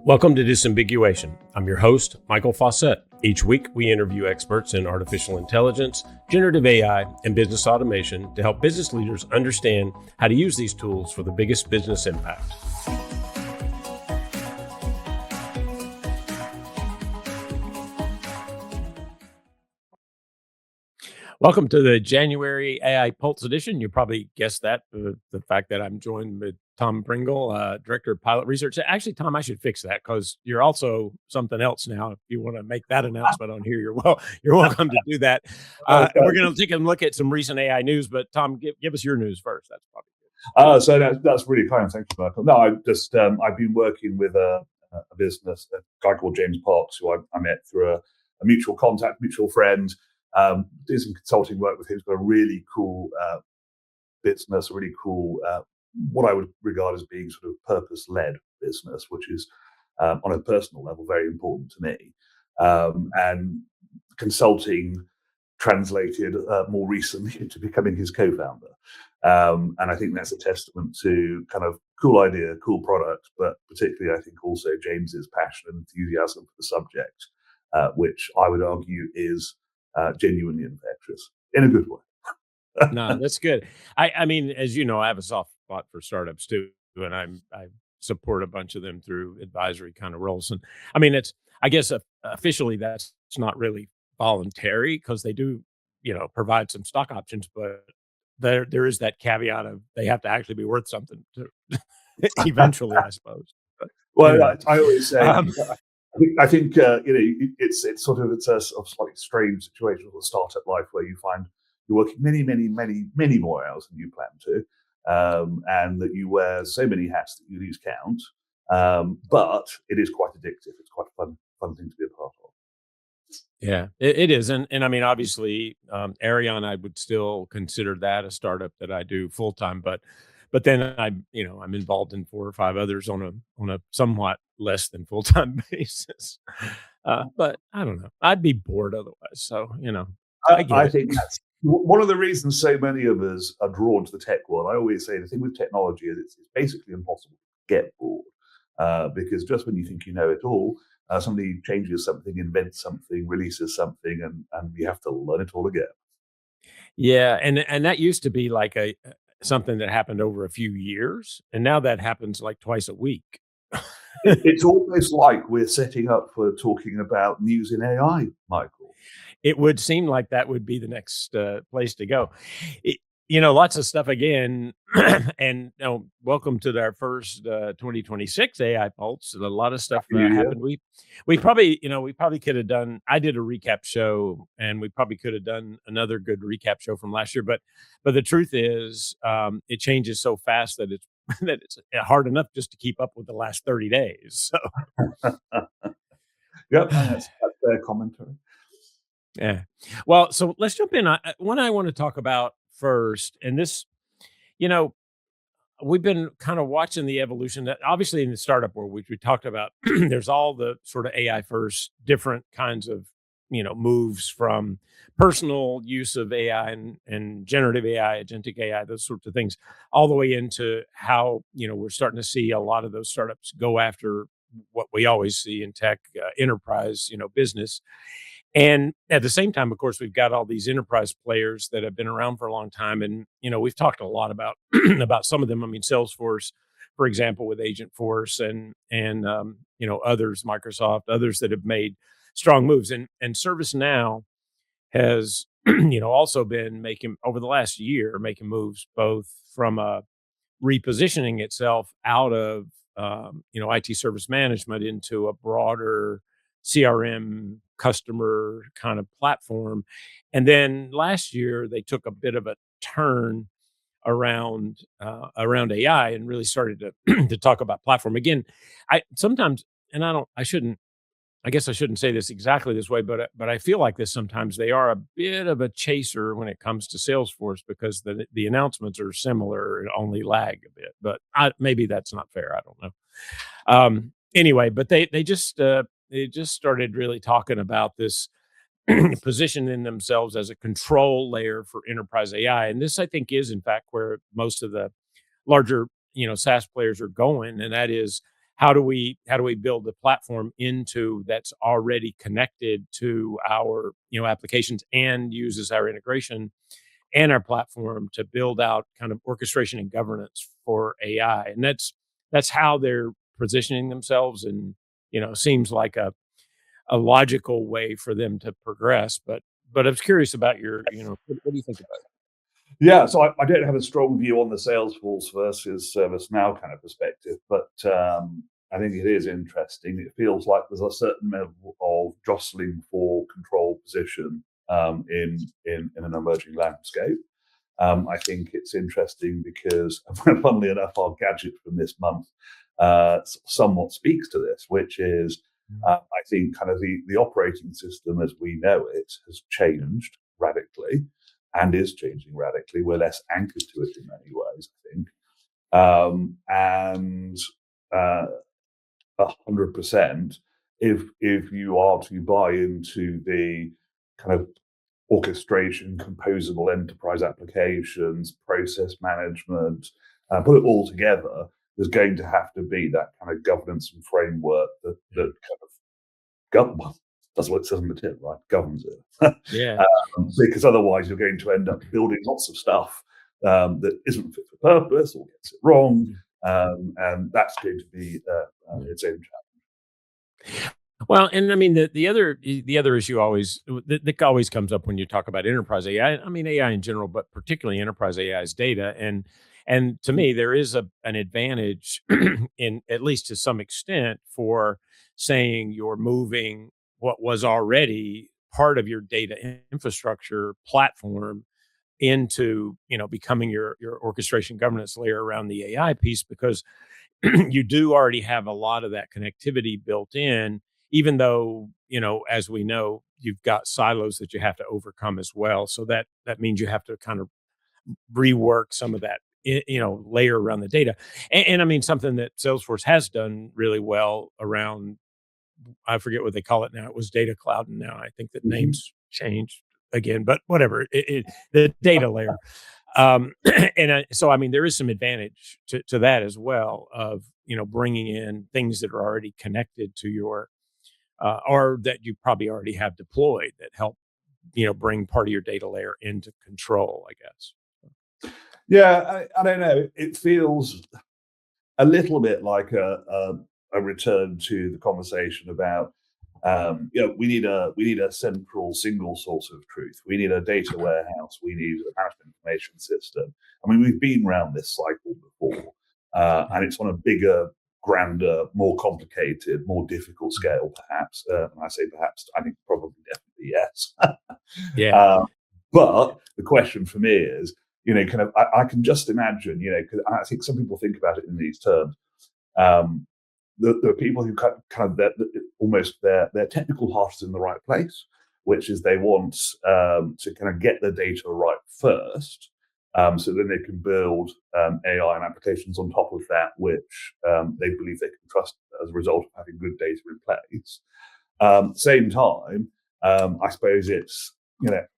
Welcome to Disambiguation. I'm your host, Michael Fauscette. Each week, we interview experts in artificial intelligence, generative AI, and business automation to help business leaders understand how to use these tools for the biggest business impact. Welcome to the January AI Pulse edition. You probably guessed that, the fact that I'm joined with Tom Pringle, Director of Pilot Research. Actually, Tom, I should fix that because you're also something else now. If you want to make that announcement on here, you're welcome to do that. And we're going to take a look at some recent AI news. But Tom, give us your news first. That's probably good. So that's really kind. Thank you, Michael. No, I've been working with a business, a guy called James Parks, who I met through a mutual contact, mutual friend. Do some consulting work with him. He's got a really cool business, a really cool, what I would regard as being sort of purpose-led business, which is on a personal level very important to me. And consulting translated more recently into becoming his co-founder. And I think that's a testament to kind of cool idea, cool product, but particularly I think also James's passion and enthusiasm for the subject, which I would argue is genuinely infectious in a good way. No, that's good. I mean, as you know, I have a soft spot for startups too, and I support a bunch of them through advisory kind of roles. And I mean, I guess officially that's not really voluntary because they do, provide some stock options, but there is that caveat of they have to actually be worth something to eventually, I suppose. But, well, anyway. I always say. I think it's a sort of slightly strange situation with startup life where you find you're working many more hours than you plan to, and that you wear so many hats that you lose count. But it is quite addictive. It's quite a fun thing to be a part of. Yeah, it is, and I mean, obviously, Arion, I would still consider that a startup that I do full time, but then I'm involved in 4 or 5 others on a somewhat less than full time basis. But I don't know, I'd be bored otherwise. So I think that's one of the reasons so many of us are drawn to the tech world. I always say the thing with technology is it's basically impossible to get bored because just when you think you know it all, somebody changes something, invents something, releases something, and you have to learn it all again. Yeah, and that used to be like something that happened over a few years, and now that happens like twice a week. It's almost like we're setting up for talking about news in AI, Michael. It would seem like that would be the next place to go. Lots of stuff again, and welcome to our first 2026 AI Pulse. A lot of stuff happened. We probably could have done. I did a recap show, and we probably could have done another good recap show from last year. But the truth is, it changes so fast that it's hard enough just to keep up with the last 30 days. So, yep, that's their commentary. Yeah. Well, so let's jump in. One I want to talk about first, and this, we've been kind of watching the evolution that obviously in the startup world, which we talked about, there's all the sort of AI first different kinds of, moves from personal use of AI and generative AI, agentic AI, those sorts of things, all the way into how, we're starting to see a lot of those startups go after what we always see in tech, enterprise, business. And at the same time, of course, we've got all these enterprise players that have been around for a long time. And, we've talked a lot about about some of them. I mean, Salesforce, for example, with Agentforce and others, Microsoft, others that have made strong moves. And ServiceNow has, also been making, over the last year, making moves both from repositioning itself out of, IT service management into a broader CRM customer kind of platform. And then last year they took a bit of a turn around AI and really started to to talk about platform again. I sometimes, and I guess I shouldn't say this exactly this way, but I feel like this sometimes. They are a bit of a chaser when it comes to Salesforce because the announcements are similar and only lag a bit. But maybe that's not fair. I don't know. Anyway, but they just started really talking about this positioning themselves as a control layer for enterprise AI, and this I think is in fact where most of the larger SaaS players are going, and that is how do we build a platform into that's already connected to our applications and uses our integration and our platform to build out kind of orchestration and governance for AI. And that's how they're positioning themselves, and seems like a logical way for them to progress. But I was curious about your, what do you think about it? Yeah, so I don't have a strong view on the Salesforce versus ServiceNow kind of perspective, but I think it is interesting. It feels like there's a certain level of jostling for control position in an emerging landscape. I think it's interesting because, funnily enough, our gadget from this month somewhat speaks to this, which is I think kind of the operating system as we know it has changed radically and is changing radically. We're less anchored to it in many ways, I think. And 100%, if you are to buy into the kind of orchestration, composable enterprise applications, process management, put it all together, there's going to have to be that kind of governance and framework that kind of does what it says on the tin, right? Governs it. Yeah. Because otherwise you're going to end up building lots of stuff that isn't fit for purpose or gets it wrong. And that's going to be its own challenge. Well, and I mean the other issue always that always comes up when you talk about enterprise AI. I mean AI in general, but particularly enterprise AI is data. And to me, there is an advantage in, at least to some extent, for saying you're moving what was already part of your data infrastructure platform into becoming your orchestration governance layer around the AI piece, because you do already have a lot of that connectivity built in, even though, as we know, you've got silos that you have to overcome as well. So that means you have to kind of rework some of that, layer around the data. And I mean, something that Salesforce has done really well around, I forget what they call it now. It was Data Cloud, and now I think the name's changed again, but whatever, the data layer. So I mean, there is some advantage to that as well, of bringing in things that are already connected to your or that you probably already have deployed that help bring part of your data layer into control, I guess. Yeah, I don't know. It feels a little bit like a return to the conversation about we need a central single source of truth. We need a data warehouse. We need a management information system. I mean, we've been around this cycle before, and it's on a bigger, grander, more complicated, more difficult scale, perhaps. And I say perhaps, I think probably definitely yes. Yeah. But the question for me is, kind of, I can just imagine, because I think some people think about it in these terms. There are people who kind of almost their technical heart is in the right place, which is they want to kind of get the data right first, so then they can build AI and applications on top of that, which they believe they can trust as a result of having good data in place. Same time, I suppose it's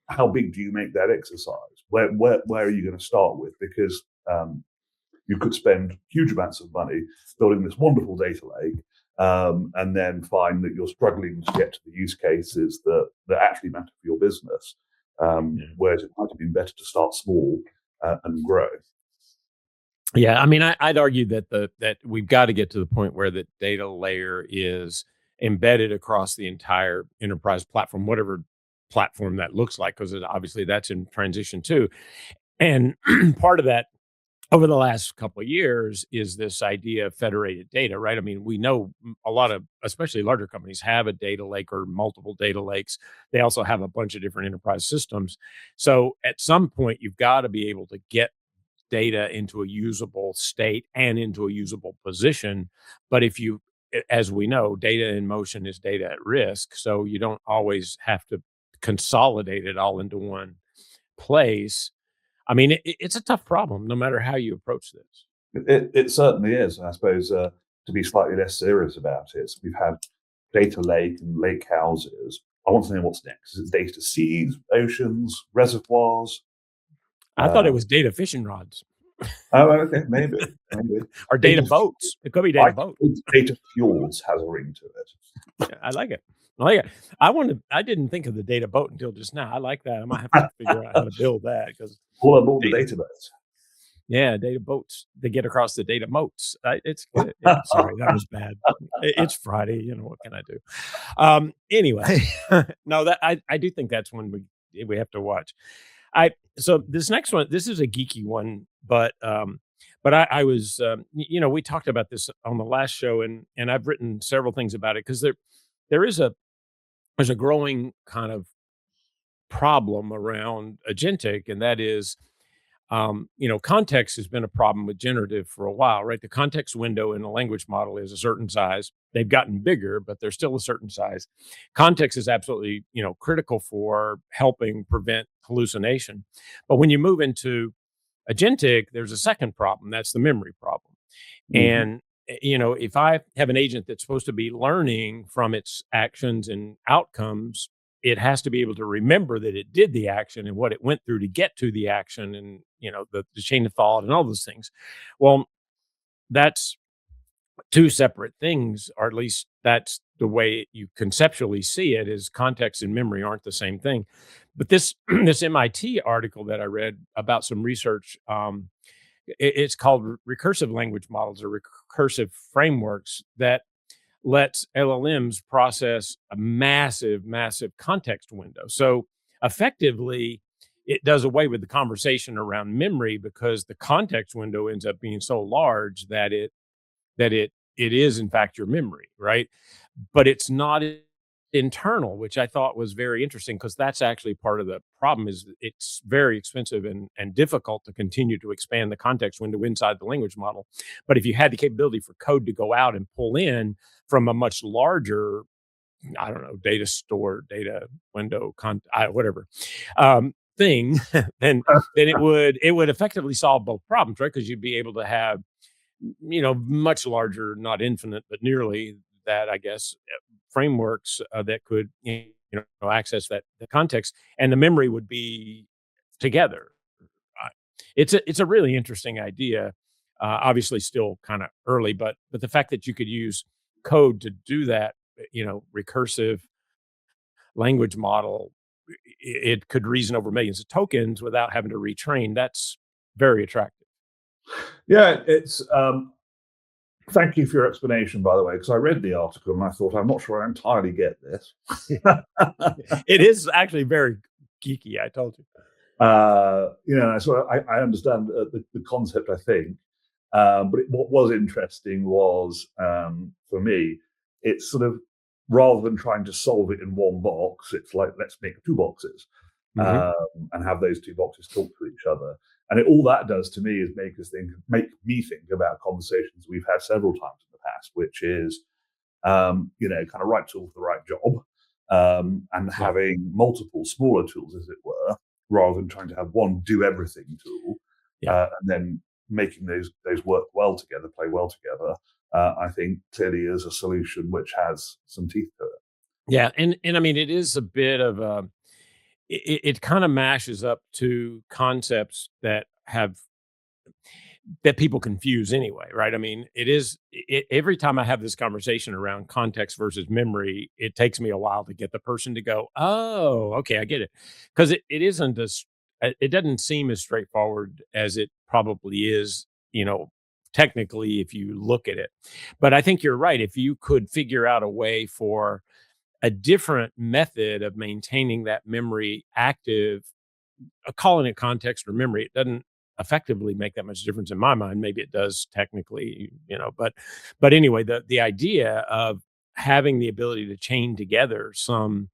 how big do you make that exercise? Where are you going to start with? Because you could spend huge amounts of money building this wonderful data lake, and then find that you're struggling to get to the use cases that actually matter for your business. Whereas it might have been better to start small and grow. Yeah, I mean, I'd argue that we've got to get to the point where the data layer is embedded across the entire enterprise platform, whatever platform that looks like, because obviously that's in transition too. And part of that over the last couple of years is this idea of federated data, right? I mean, we know a lot of, especially larger companies, have a data lake or multiple data lakes. They also have a bunch of different enterprise systems. So at some point, you've got to be able to get data into a usable state and into a usable position. But as we know, data in motion is data at risk. So you don't always have to consolidate it all into one place. I mean, it's a tough problem, no matter how you approach this. It certainly is. And I suppose to be slightly less serious about it, we've had data lake and lake houses. I want to know what's next. Is it data seas, oceans, reservoirs? I thought it was data fishing rods. Oh, okay, maybe. Or data Data, boats. It could be I data boat. think data fuels has a ring to it. Yeah, I like it. I like it. I didn't think of the data boat until just now. I like that. I might have to figure out how to build that because All aboard the data, database. yeah, data boats to get across the data moats. It's good. Sorry, that was bad. It's Friday. What can I do? Anyway, no, that I do think that's one we have to watch. So this next one, this is a geeky one, but I was we talked about this on the last show, and I've written several things about it because there is there's a growing kind of problem around agentic, and that is context has been a problem with generative for a while, right? The context window in a language model is a certain size. They've gotten bigger, but they're still a certain size. Context is absolutely, critical for helping prevent hallucination. But when you move into agentic, there's a second problem. That's the memory problem. Mhm. And if I have an agent that's supposed to be learning from its actions and outcomes, it has to be able to remember that it did the action and what it went through to get to the action, and the chain of thought and all those things. Well, that's two separate things, or at least that's the way you conceptually see it. Is context and memory aren't the same thing. But this this MIT article that I read about some research, it's called recursive language models or recursive frameworks that lets LLMs process a massive, massive context window. So effectively, it does away with the conversation around memory because the context window ends up being so large that it is in fact your memory, right? But it's not internal, which I thought was very interesting because that's actually part of the problem. Is it's very expensive and difficult to continue to expand the context window inside the language model. But if you had the capability for code to go out and pull in from a much larger, I don't know, data store, data window, whatever thing, then it would effectively solve both problems, right? Because you'd be able to have much larger, not infinite, but nearly that, I guess, frameworks that could access that the context, and the memory would be together. Uh, it's a really interesting idea. Obviously, still kind of early, but the fact that you could use code to do that, recursive language model, it could reason over millions of tokens without having to retrain. That's very attractive. Yeah, it's. Thank you for your explanation, by the way, because I read the article and I thought I'm not sure I entirely get this. It is actually very geeky. I told you. So I understand the concept, I think. But what was interesting was, for me, it's sort of rather than trying to solve it in one box, it's like let's make two boxes Mhm. and have those two boxes talk to each other. And all that does to me is make me think about conversations we've had several times in the past, which is, kind of right tool for the right job, and Yeah. having multiple smaller tools, as it were, rather than trying to have one do everything tool, Yeah. and then making those work well together, play well together. I think clearly is a solution which has some teeth to it. Yeah, and I mean, it is a bit of a it kinda mashes up 2 concepts that people confuse anyway, right? I mean, every time I have this conversation around context versus memory, it takes me a while to get the person to go, "Oh, okay, I get it," because it isn't it doesn't seem as straightforward as it probably is, technically if you look at it. But I think you're right. If you could figure out a way for a different method of maintaining that memory active, calling it context or memory, it doesn't effectively make that much difference in my mind. Maybe it does technically, but anyway, the idea of having the ability to chain together some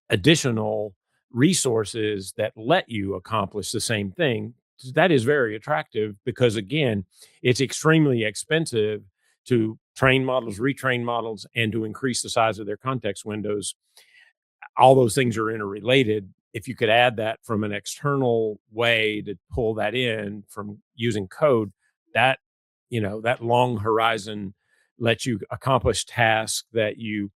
additional resources that let you accomplish the same thing, that is very attractive because again, it's extremely expensive to train models, retrain models, and to increase the size of their context windows. All those things are interrelated. If you could add that from an external way to pull that in from using code, that that long horizon lets you accomplish tasks that you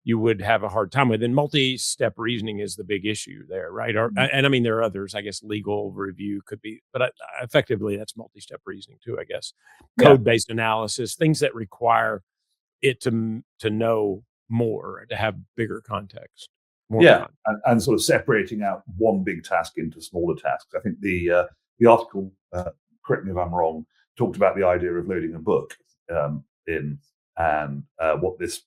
you would have a hard time with. And multi-step reasoning is the big issue there, right? And I mean, there are others, I guess. Legal review could be, but effectively that's multi-step reasoning too, I guess. Yeah. Code-based analysis, things that require it to know more, to have bigger context. Yeah, and sort of separating out one big task into smaller tasks. I think the article, correct me if I'm wrong, talked about the idea of loading a book in, and what this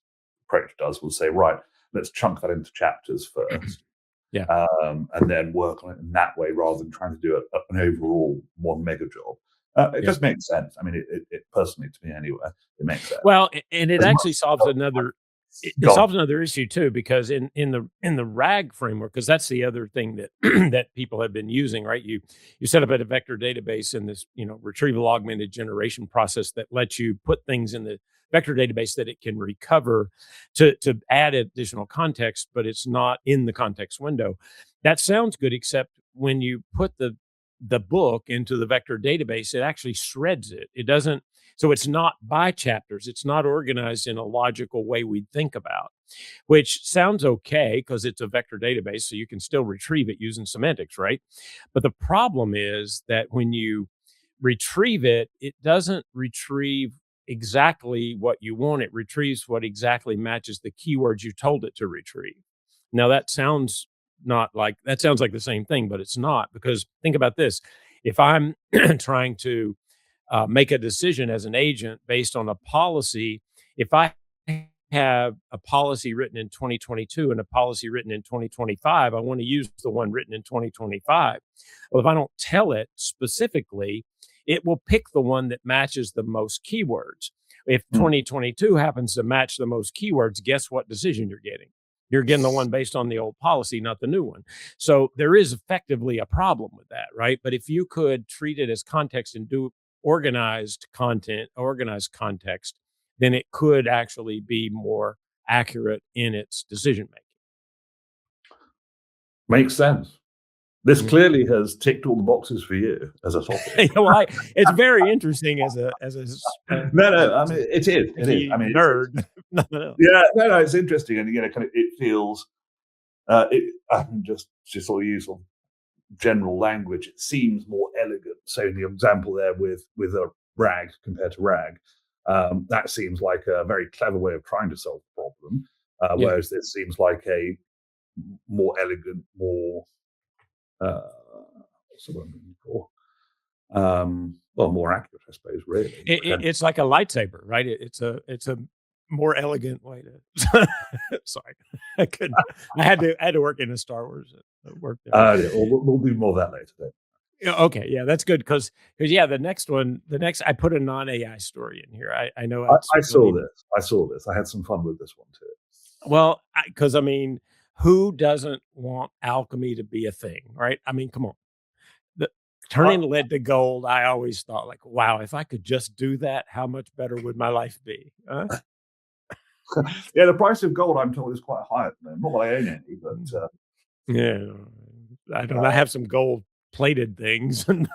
approach does will say, right, let's chunk that into chapters first, and then work on it in that way rather than trying to do an overall one mega job. It just makes sense. I mean, it personally, to me anyway, it makes sense. Well, and it actually solves another. It solves another issue too, because in the RAG framework, because that's the other thing that that people have been using, right? You set up a vector database in this, retrieval augmented generation process that lets you put things in the vector database that it can recover to add additional context, but it's not in the context window. That sounds good, except when you put the book into the vector database, it actually shreds it. It doesn't. So it's not by chapters. It's not organized in a logical way we'd think about, which sounds okay because it's a vector database, so you can still retrieve it using semantics, right? But the problem is that when you retrieve it, it doesn't retrieve exactly what you want. It retrieves what exactly matches the keywords you told it to retrieve. Now that sounds like the same thing, but it's not, because think about this. If I'm trying to make a decision as an agent based on a policy, if I have a policy written in 2022 and a policy written in 2025, I want to use the one written in 2025. Well, if I don't tell it specifically, it will pick the one that matches the most keywords. If 2022 happens to match the most keywords, guess what decision you're getting? You're getting the one based on the old policy, not the new one. So there is effectively a problem with that, right? But if you could treat it as context and do organized context, then it could actually be more accurate in its decision making. Makes sense. This clearly has ticked all the boxes for you as a topic. Well, it's very interesting as a no. I mean, it is. I mean, nerd. Yeah, no. It's interesting, and kind of it feels. I mean, just sort of use sort of general language, it seems more elegant. So the example there with a RAG compared to RAG, that seems like a very clever way of trying to solve the problem. Whereas this seems like a more elegant, more what's the word I'm looking for? Well, more accurate, I suppose. Really, it's like a lightsaber, right? It's a more elegant way to. Sorry, I couldn't. I had to work in a Star Wars. Work there. Yeah, we'll do more of that later. Then. Yeah, okay, yeah, that's good because the next I put a non-AI story in here. I know I saw this. I had some fun with this one too. Well, because I mean, who doesn't want alchemy to be a thing, right? I mean, come on. Turning lead to gold, I always thought, like, wow, if I could just do that, how much better would my life be? Huh? Yeah, the price of gold, I'm told, is quite high at the moment. Not that I own any, but yeah, I don't. I have some gold plated things and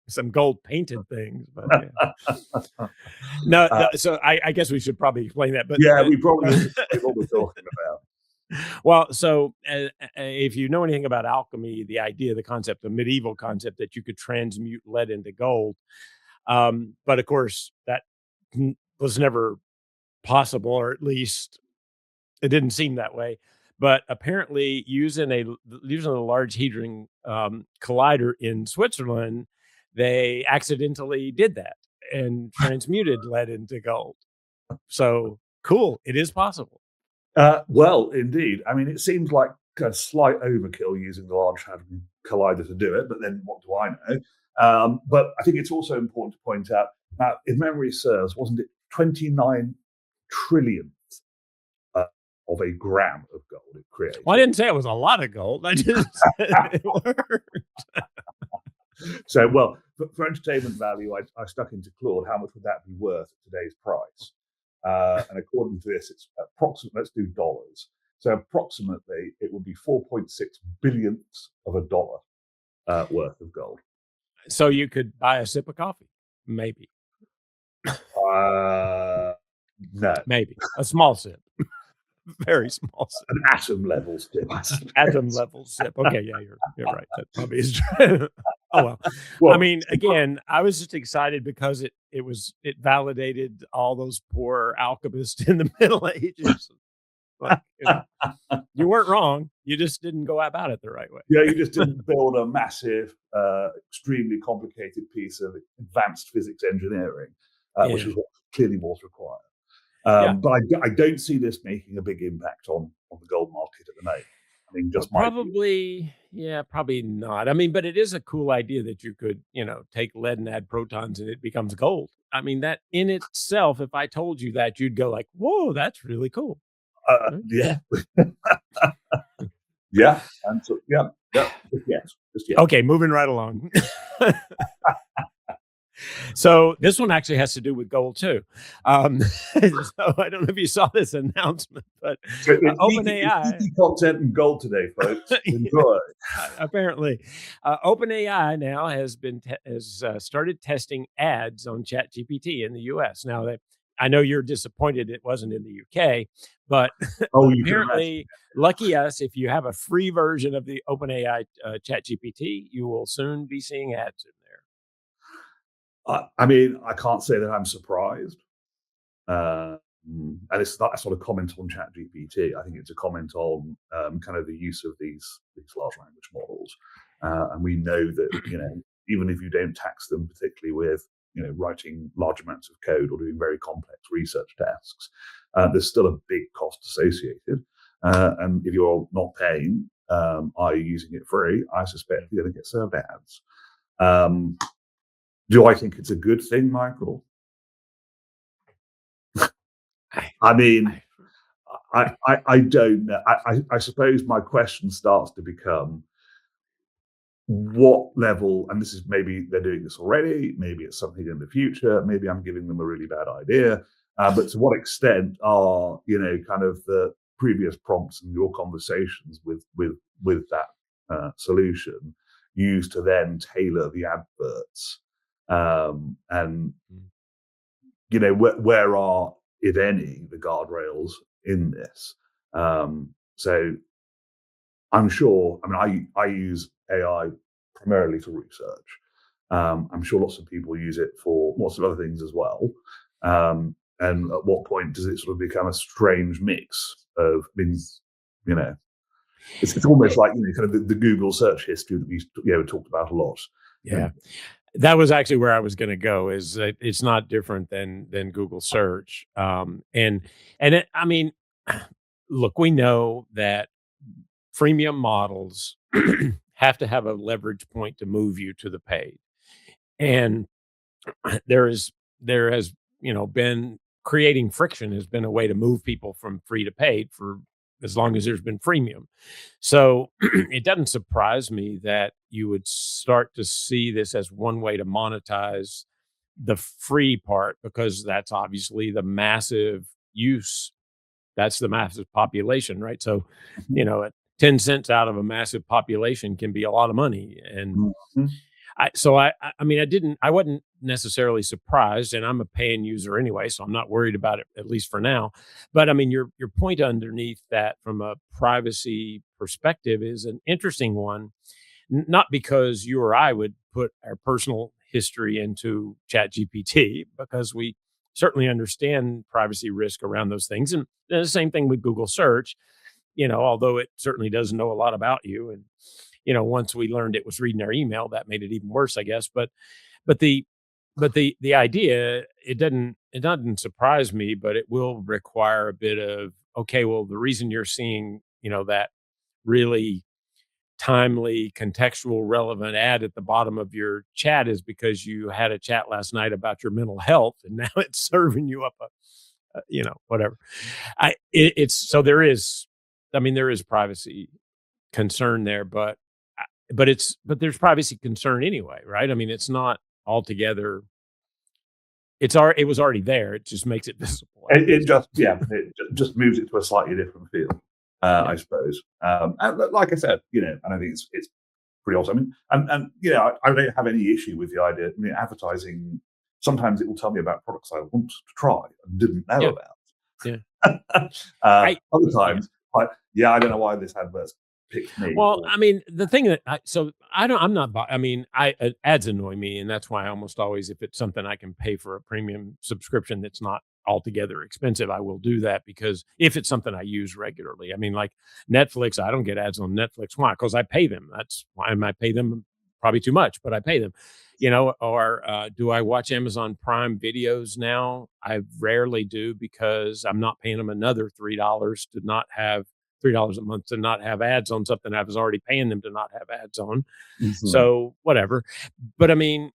some gold painted things, but yeah. No. So I guess we should probably explain that. But yeah, we probably know what we're talking about. Well, so if you know anything about alchemy, the idea, the concept, the medieval concept that you could transmute lead into gold, but of course that was never possible, or at least it didn't seem that way. But apparently, using a Large Hadron Collider in Switzerland, they accidentally did that and transmuted lead into gold. So cool, it is possible. Well, indeed. I mean, it seems like a slight overkill using the Large Hadron Collider to do it, but then what do I know? But I think it's also important to point out, if memory serves, wasn't it 29 trillionth of a gram of gold it created? Well, I didn't say it was a lot of gold. I just said it worked. So, well, for entertainment value, I stuck into Claude. How much would that be worth at today's price? And according to this, it's approximately, let's do dollars. So approximately, it would be 4.6 billionths of a dollar worth of gold. So you could buy a sip of coffee, maybe. No. Maybe a small sip. Very small sip. An atom level sip. Atom level sip. Okay, yeah, you're right. That probably is true. Oh well. I Well, mean, again, I was just excited because it validated all those poor alchemists in the Middle Ages. Like, you weren't wrong. You just didn't go about it the right way. yeah, you just didn't build a massive, extremely complicated piece of advanced physics engineering, which Yeah. is what clearly was required. Yeah. But I don't see this making a big impact on the gold market at the moment. I mean, just my view. Probably, yeah, probably not. I mean, but it is a cool idea that you could, take lead and add protons and it becomes gold. I mean, that in itself, if I told you that, you'd go like, "Whoa, that's really cool." Right? Yeah, yeah, and so yeah, yeah, just yes. Okay, moving right along. So this one actually has to do with gold too. So I don't know if you saw this announcement, but So it's OpenAI, geeky content and gold today, folks. Enjoy. apparently, OpenAI now has started testing ads on ChatGPT in the U.S. Now that I know you're disappointed it wasn't in the UK, but Oh, but you can imagine. apparently, lucky us, if you have a free version of the OpenAI ChatGPT, you will soon be seeing ads in there. I mean, I can't say that I'm surprised. And it's not a sort of comment on ChatGPT. I think it's a comment on kind of the use of these large language models. And we know that even if you don't tax them, particularly with writing large amounts of code or doing very complex research tasks, there's still a big cost associated. And if you're not paying, i.e., using it free, I suspect you're going to get served ads. Do I think it's a good thing, Michael? I mean, I don't know. I suppose my question starts to become what level, and this is maybe they're doing this already, maybe it's something in the future, maybe I'm giving them a really bad idea, but to what extent are kind of the previous prompts in your conversations with that solution used to then tailor the adverts, and where are, if any, the guardrails in this? So I'm sure. I mean, I use AI primarily for research. I'm sure lots of people use it for lots of other things as well. And at what point does it sort of become a strange mix of? I mean, it's almost like kind of the Google search history that we talked about a lot. Yeah. That was actually where I was going to go. Is that it's not different than Google search, I mean, look, we know that freemium models have to have a leverage point to move you to the paid, and there has been creating friction has been a way to move people from free to paid for as long as there's been freemium. So it doesn't surprise me that you would start to see this as one way to monetize the free part, because that's obviously the massive use. That's the massive population, right? So, at 10 cents out of a massive population can be a lot of money. And Mhm. I mean, I wasn't necessarily surprised, and I'm a paying user anyway, so I'm not worried about it, at least for now. But I mean, your point underneath that from a privacy perspective is an interesting one, not because you or I would put our personal history into ChatGPT, because we certainly understand privacy risk around those things. And the same thing with Google search, although it certainly does know a lot about you. And, once we learned it was reading our email, that made it even worse, I guess. But the idea, it doesn't surprise me, but it will require a bit of, okay, well, the reason you're seeing, that really timely, contextual, relevant ad at the bottom of your chat is because you had a chat last night about your mental health, and now it's serving you up whatever. It's so there is, I mean, there is privacy concern there, but there's privacy concern anyway, right? I mean, it's not altogether. It was already there. It just makes it visible. It just moves it to a slightly different field, I suppose. And like I said, and I think it's pretty awesome. I mean, and I don't have any issue with the idea. I mean, advertising, sometimes it will tell me about products I want to try and didn't know Yeah. about. Yeah. I Other yeah. times, I don't know why this advert's picked me. Well, I mean, the thing that I'm not, I mean, ads annoy me. And that's why I almost always, if it's something I can pay for a premium subscription that's not altogether expensive, I will do that because if it's something I use regularly, I mean, like Netflix, I don't get ads on Netflix. Why? Because I pay them. That's why I pay them probably too much, but I pay them, or do I watch Amazon Prime videos now? I rarely do because I'm not paying them another $3 to not have $3 a month to not have ads on something I was already paying them to not have ads on. Mhm. So whatever. But I mean,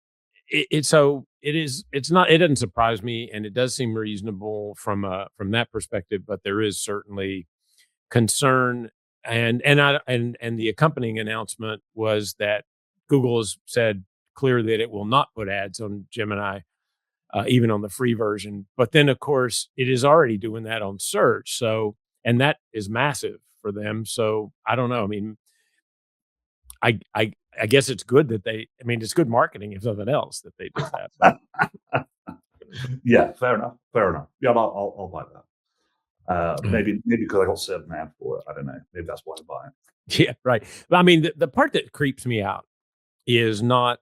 it's not, it doesn't surprise me, and it does seem reasonable from that perspective, but there is certainly concern. And the accompanying announcement was that Google has said clear that it will not put ads on Gemini, even on the free version. But then, of course, it is already doing that on search. So, and that is massive for them. So, I don't know. I mean, I guess it's good that I mean, it's good marketing if nothing else that they did that. But Yeah, fair enough. Fair enough. Yeah, I'll buy that. uh, Maybe because I got served an ad for it. I don't know. Maybe that's why I buy it. yeah, right. But I mean, the part that creeps me out is not.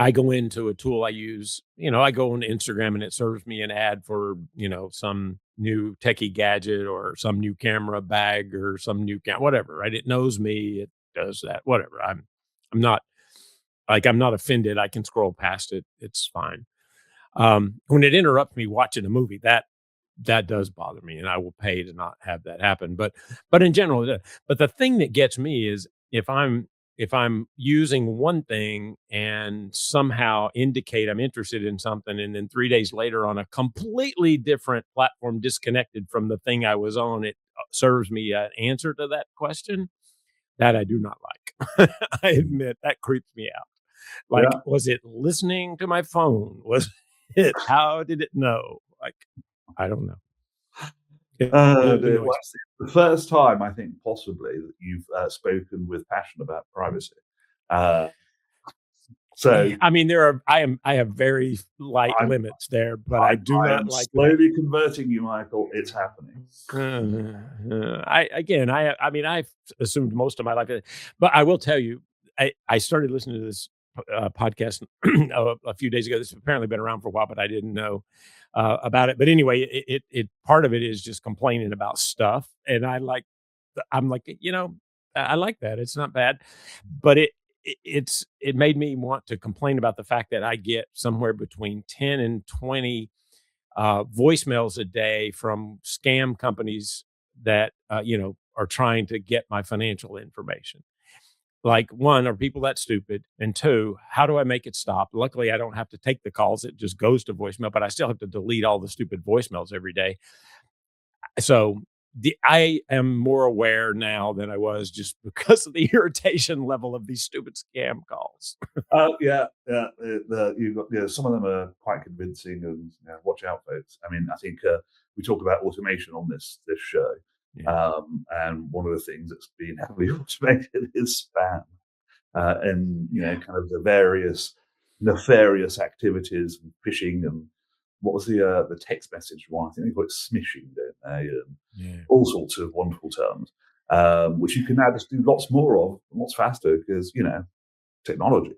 I go into a tool I use, I go on Instagram and it serves me an ad for, some new techie gadget or some new camera bag or some new whatever, right? It knows me, it does that, whatever. I'm not I'm not offended. I can scroll past it. It's fine. When it interrupts me watching a movie, that does bother me, and I will pay to not have that happen. But in general, but the thing that gets me is if I'm using one thing and somehow indicate I'm interested in something, and then 3 days later on a completely different platform disconnected from the thing I was on, it serves me an answer to that question that I do not like. I admit that creeps me out. Like, Yeah. was it listening to my phone? Was it, how did it know? Like, I don't know. It Dear. Well, annoys that's the first time I think possibly that you've spoken with passion about privacy. Uh, me. so I mean, I have very light I'm limits there, but I do I not am like that. slowly converting you, Michael. It's happening. I mean, I've assumed most of my life, but I will tell you, I started listening to this podcast a few days ago. This has apparently been around for a while, but I didn't know about it. But anyway, it part of it is just complaining about stuff, and I'm like, I like that. It's not bad, but it made me want to complain about the fact that I get somewhere between 10 and 20 voicemails a day from scam companies that are trying to get my financial information. Like, one, are people that stupid? And two, how do I make it stop? Luckily, I don't have to take the calls; it just goes to voicemail. But I still have to delete all the stupid voicemails every day. So I am more aware now than I was just because of the irritation level of these stupid scam calls. Yeah, yeah. You've got, some of them are quite convincing, and watch out, folks. I mean, I think we talk about automation on this show, Yeah. and one of the things that's been heavily automated is spam, and kind of the various nefarious activities and phishing and what was the text message one? I think they call it smishing, don't they? And Yeah. all sorts of wonderful terms, which you can now just do lots more of, lots faster because technology.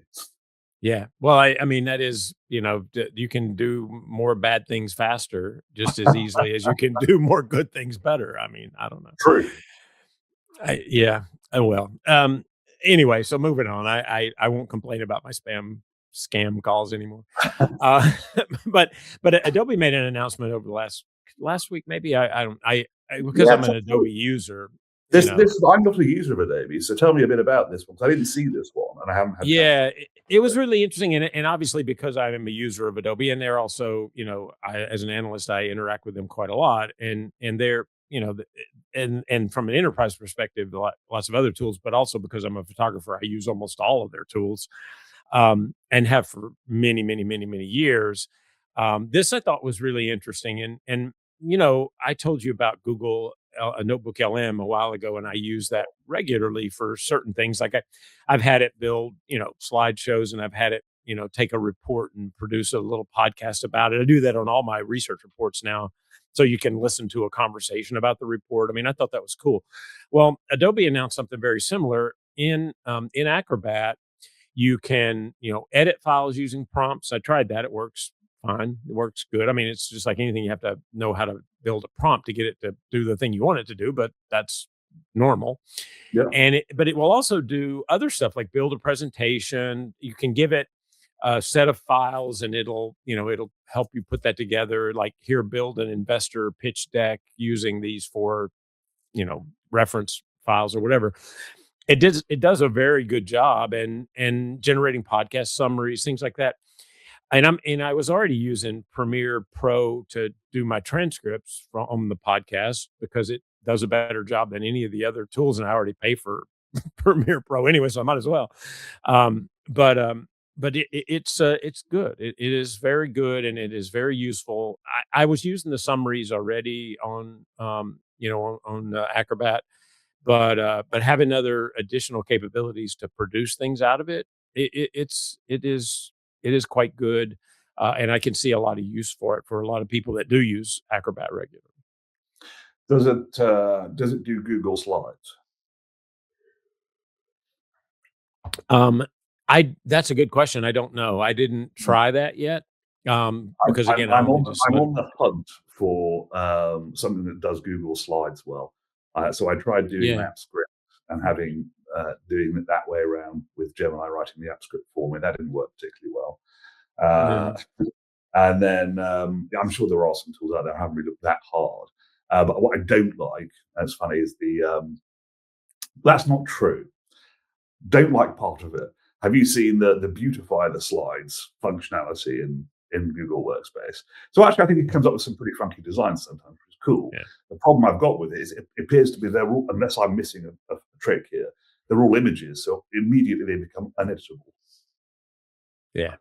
Yeah. Well, I mean, that is, you can do more bad things faster just as easily as you can do more good things better. I mean, I don't know. True. Yeah. Oh, well. Anyway, so moving on. I won't complain about my scam calls anymore. Uh, but Adobe made an announcement over the last week, maybe. I don't, because Yeah, I'm an Adobe user, you this know. this I'm not a user of Adobe, so tell me a bit about this one because I didn't see this one and I haven't had chance. Yeah, it was really interesting, and obviously because I am a user of Adobe, and they're also, as an analyst, I interact with them quite a lot, and they're, and from an enterprise perspective, lots of other tools, but also because I'm a photographer, I use almost all of their tools, and have for many, many, many, many years. This I thought was really interesting, and I told you about Google a Notebook LM a while ago, and I use that regularly for certain things. Like I've had it build, slideshows, and I've had it, take a report and produce a little podcast about it. I do that on all my research reports now, so you can listen to a conversation about the report. I mean, I thought that was cool. Well, Adobe announced something very similar in Acrobat. You can, edit files using prompts. I tried that. It works fine. It works good. I mean, it's just like anything. You have to know how to build a prompt to get it to do the thing you want it to do, but that's normal. Yeah. But it will also do other stuff like build a presentation. You can give it a set of files and it'll help you put that together. Like, here, build an investor pitch deck using these four, reference files or whatever. It does a very good job and generating podcast summaries, things like that. And I was already using Premiere Pro to do my transcripts from the podcast because it does a better job than any of the other tools, and I already pay for Premiere Pro anyway, so I might as well. But it's good. It is very good, and it is very useful. I was using the summaries already on Acrobat, but having other additional capabilities to produce things out of it is quite good, and I can see a lot of use for it for a lot of people that do use Acrobat regularly. Does it do Google Slides? That's a good question. I don't know. I didn't try that yet. Because again, I'm on the hunt for something that does Google Slides well. So I tried doing an app script and doing it that way around with Gemini writing the app script for me. That didn't work particularly well. And then I'm sure there are some tools out there. I haven't really looked that hard. But what I don't like, that's funny, is that's not true. Don't like part of it. Have you seen the beautify the slides functionality in Google Workspace? So actually, I think it comes up with some pretty funky designs sometimes, which is cool. Yeah. The problem I've got with it is it appears to be they're all, unless I'm missing a trick here, they're all images, so immediately they become uneditable. Yeah.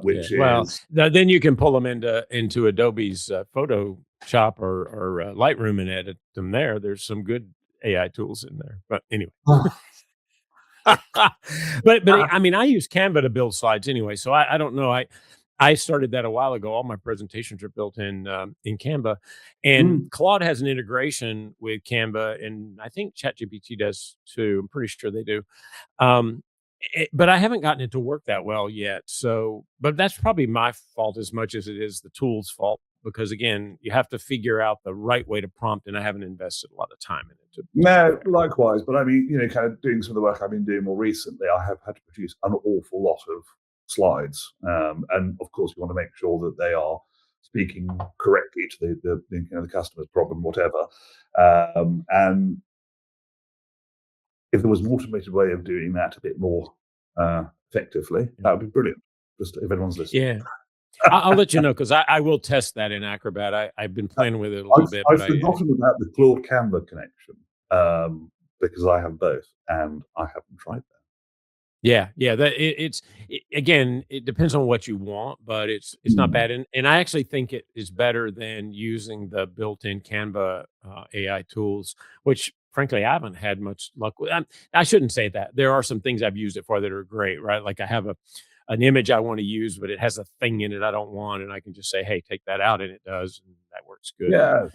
Which is then you can pull them into Adobe's Photoshop or Lightroom and edit them there. There's some good AI tools in there, but anyway. but I mean, I use Canva to build slides anyway, so I don't know. I started that a while ago. All my presentations are built in Canva, and Claude has an integration with Canva, and I think ChatGPT does too. I'm pretty sure they do. But I haven't gotten it to work that well yet. So, but that's probably my fault as much as it is the tool's fault, because again, you have to figure out the right way to prompt, and I haven't invested a lot of time in it. No, likewise. But I mean, kind of doing some of the work I've been doing more recently, I have had to produce an awful lot of slides, and of course, you want to make sure that they are speaking correctly to the customer's problem, whatever. And if there was an automated way of doing that a bit more effectively, that would be brilliant. Just if anyone's listening. Yeah. I'll let you know, because I will test that in Acrobat. I've been playing with it a little bit. I've forgotten about the Claude Canva connection because I have both, and I haven't tried that. Yeah. Again, it depends on what you want, but it's not bad. And I actually think it is better than using the built-in Canva AI tools, which frankly I haven't had much luck with. I shouldn't say that. There are some things I've used it for that are great, right? Like I have an image I want to use, but it has a thing in it I don't want, and I can just say, "Hey, take that out," and it does, and that works good. Yeah.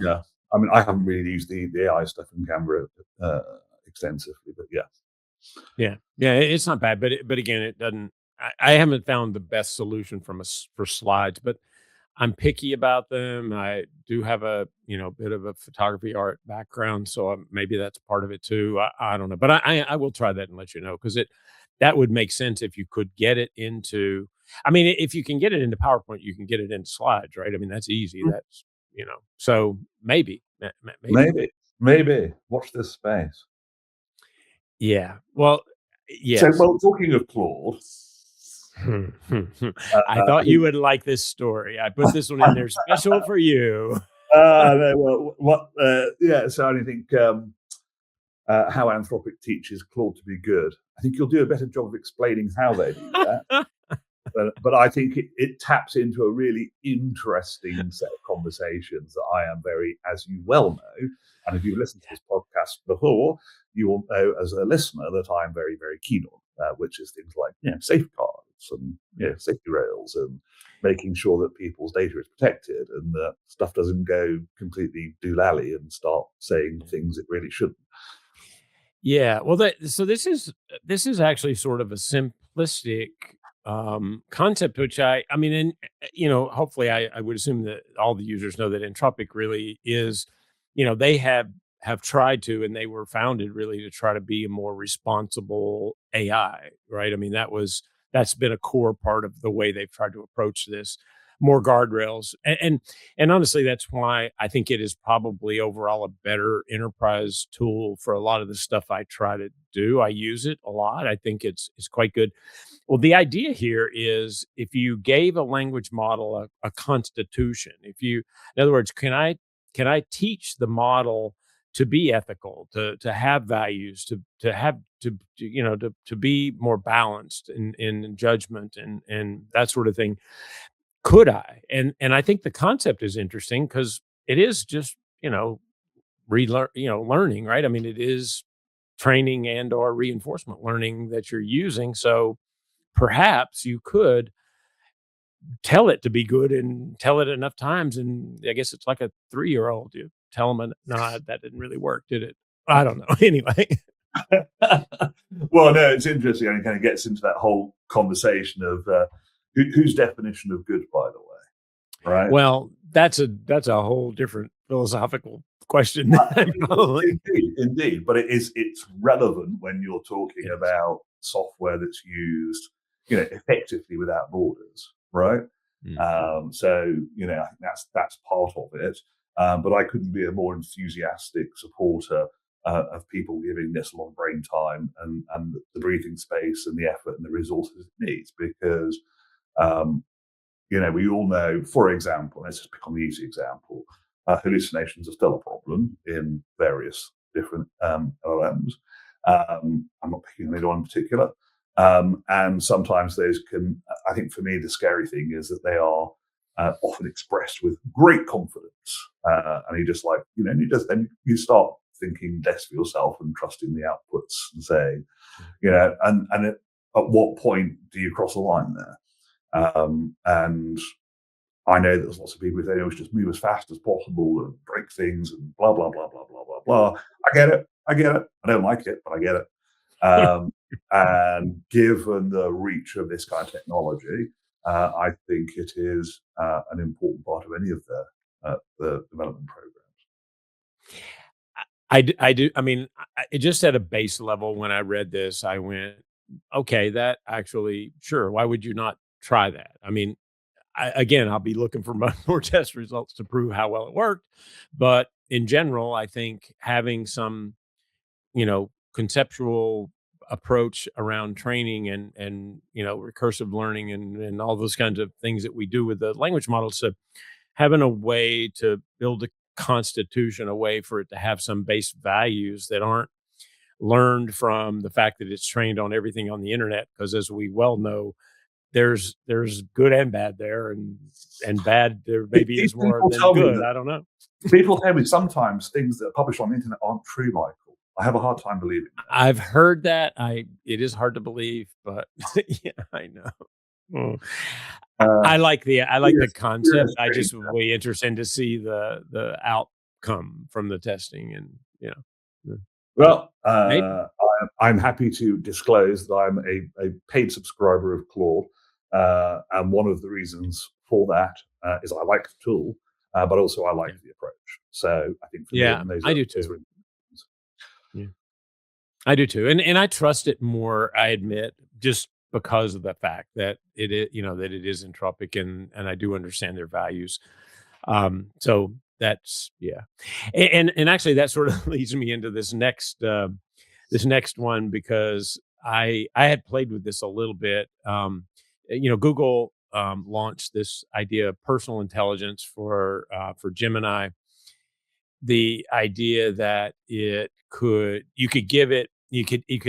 I mean, I haven't really used the AI stuff in Canva extensively, but yeah. Yeah, it's not bad, but again, it doesn't. I haven't found the best solution for slides, but I'm picky about them. I do have a bit of a photography art background, so maybe that's part of it too. I don't know, but I will try that and let you know, because that would make sense if you could get it into. I mean, if you can get it into PowerPoint, you can get it into slides, right? I mean, that's easy. That's so maybe. Watch this space. Yeah. Well, yes. So, talking of Claude, I thought you would like this story. I put this one in there special for you. No, well, So I think how Anthropic teaches Claude to be good. I think you'll do a better job of explaining how they do that. But I think it taps into a really interesting set of conversations that I am very, as you well know, and if you've listened to this podcast before, you will know as a listener that I'm very, very keen on, which is things like safeguards caveats and safety rails and making sure that people's data is protected and that stuff doesn't go completely doolally and start saying things it really shouldn't. Yeah, well, so this is actually sort of a simplistic concept, which I mean, and hopefully, I would assume that all the users know that Entropic really is, they have tried to, and they were founded really to try to be a more responsible AI, right? I mean, that's been a core part of the way they've tried to approach this, more guardrails, and honestly, that's why I think it is probably overall a better enterprise tool for a lot of the stuff I try to do. I use it a lot. I think it's quite good. Well, the idea here is if you gave a language model a constitution, in other words, can I teach the model to be ethical, to have values, to have to be more balanced in judgment and that sort of thing. Could I? And I think the concept is interesting because it is just, relearn, learning, right? I mean, it is training and or reinforcement learning that you're using. So perhaps you could tell it to be good and tell it enough times. And I guess it's like a 3-year-old. You tell them, no, that didn't really work, did it? I don't know. Anyway. Well, no, it's interesting, and it kind of gets into that whole conversation of whose definition of good, by the way, right? Well, that's a whole different philosophical question. Indeed, but it's relevant when you're talking Yes. about software that's used, effectively without borders, right? So I think that's part of it. But I couldn't be a more enthusiastic supporter of people giving this a lot of brain time and the breathing space and the effort and the resources it needs, because we all know, for example, let's just pick on the easy example, hallucinations are still a problem in various different LLMs. I'm not picking on anyone in particular. And sometimes those can, I think for me, the scary thing is that they are often expressed with great confidence. And you just then you start thinking less for yourself and trusting the outputs and saying, and at what point do you cross a line there? And I know there's lots of people who say, we should just move as fast as possible and break things and blah, blah, blah, blah, blah, blah, blah. I get it. I don't like it, but I get it. And given the reach of this kind of technology, I think it is an important part of any of the development programs. I do. I mean, it just at a base level, when I read this, I went, okay, that actually, sure. Why would you not try that? I mean, again, I'll be looking for more test results to prove how well it worked. But in general, I think having some, conceptual approach around training and recursive learning and all those kinds of things that we do with the language models, to having a way to build a constitution, a way for it to have some base values that aren't learned from the fact that it's trained on everything on the internet. Because as we well know, there's good and bad there, and bad there maybe is more than good. I don't know. People tell me sometimes things that are published on the internet aren't true, Michael. I have a hard time believing that. I've heard that. It is hard to believe, but yeah, I know. I like the concept. I just would be interested to see the outcome from the testing, and Well, I'm happy to disclose that I'm a paid subscriber of Claude, and one of the reasons for that is I like the tool, but also I like the approach. So I think for me, I do too. Yeah, I do too, and I trust it more. I admit, just because of the fact that it is, that it is entropic, and I do understand their values. So that's and actually that sort of leads me into this next one, because I had played with this a little bit. Google launched this idea of personal intelligence for Gemini. The idea that you could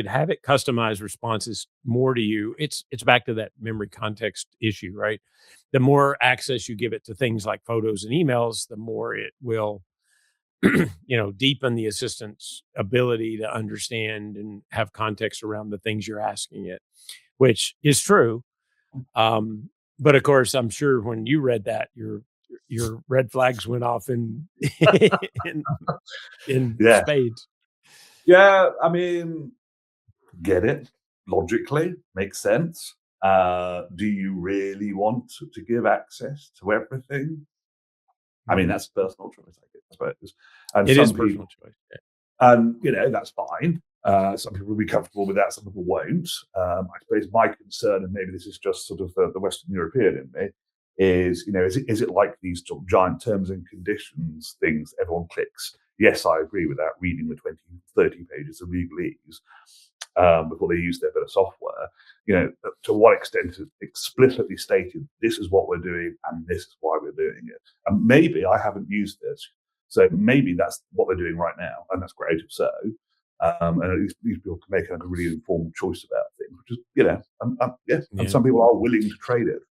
have it customize responses more to you. It's back to that memory context issue, right? The more access you give it to things like photos and emails, the more it will deepen the assistant's ability to understand and have context around the things you're asking it, which is true. But of course, I'm sure when you read that, your red flags went off in in, in Yeah. spades. Yeah. I mean, get it logically, makes sense. Do you really want to give access to everything? I mean, Mhm. that's a personal choice, I suppose. And It is some personal people, choice. and that's fine. Some people will be comfortable with that, some people won't. I suppose my concern, and maybe this is just sort of the Western European in me, is is it like these sort of giant terms and conditions things everyone clicks? Yes, I agree with that. Reading the 20, 30 pages of legalese before they use their bit of software. To what extent is it explicitly stated this is what we're doing and this is why we're doing it? And maybe I haven't used this, so maybe that's what they're doing right now, and that's great if so. And at least these people can make a really informed choice about things, which is, yes, and Yeah. some people are willing to trade it.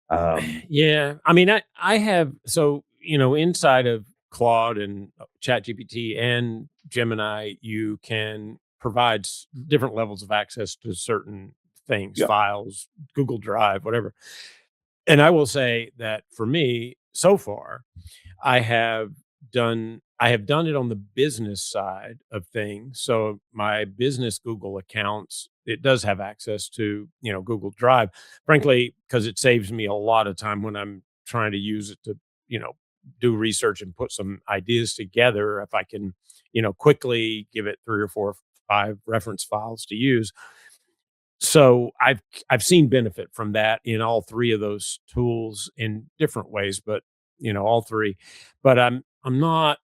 Um, Yeah. I mean, I have, so, inside of Claude and ChatGPT and Gemini, you can provide different levels of access to certain things, yeah, files, Google Drive, whatever. And I will say that for me, so far, I have done it on the business side of things. So my business Google accounts, it does have access to, Google Drive, frankly, because it saves me a lot of time when I'm trying to use it to, you know, do research and put some ideas together. If I can, quickly give it 3 or 4 or 5 reference files to use. So I've seen benefit from that in all 3 of those tools in different ways, but, all 3. But I'm not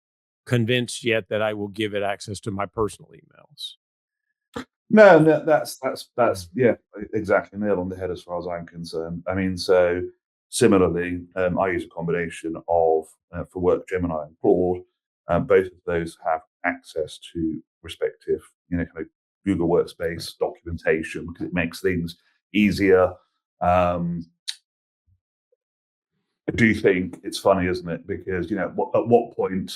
convinced yet that I will give it access to my personal emails. no, no, Yeah. that's yeah, exactly nail on the head as far as I'm concerned. I mean, so similarly, I use a combination of for work Gemini and Claude. Both of those have access to respective, kind of Google Right. Workspace documentation because it makes things easier. Um, I do think it's funny, isn't it? Because at what point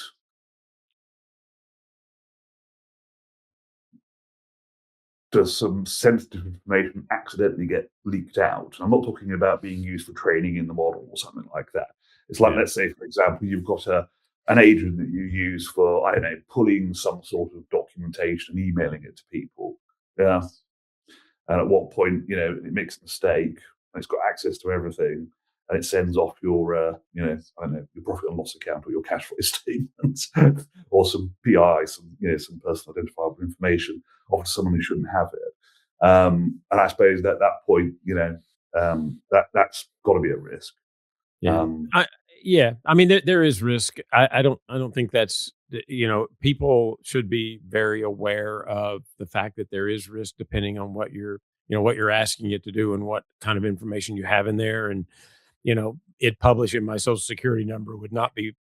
does some sensitive information accidentally get leaked out? I'm not talking about being used for training in the model or something like that. It's like, Yeah. let's say, for example, you've got an agent that you use for, I don't know, pulling some sort of documentation and emailing it to people. Yeah. And at what point, it makes a mistake and it's got access to everything and it sends off your, I don't know, your profit and loss account or your cash flow statement or some PI, some personal identifiable information off to someone who shouldn't have it. And I suppose that that point, that's got to be a risk. Yeah. Um, Yeah. I mean, there is risk. I don't think that's, people should be very aware of the fact that there is risk depending on what you're asking it to do and what kind of information you have in there. And, it publishing my social security number would not be,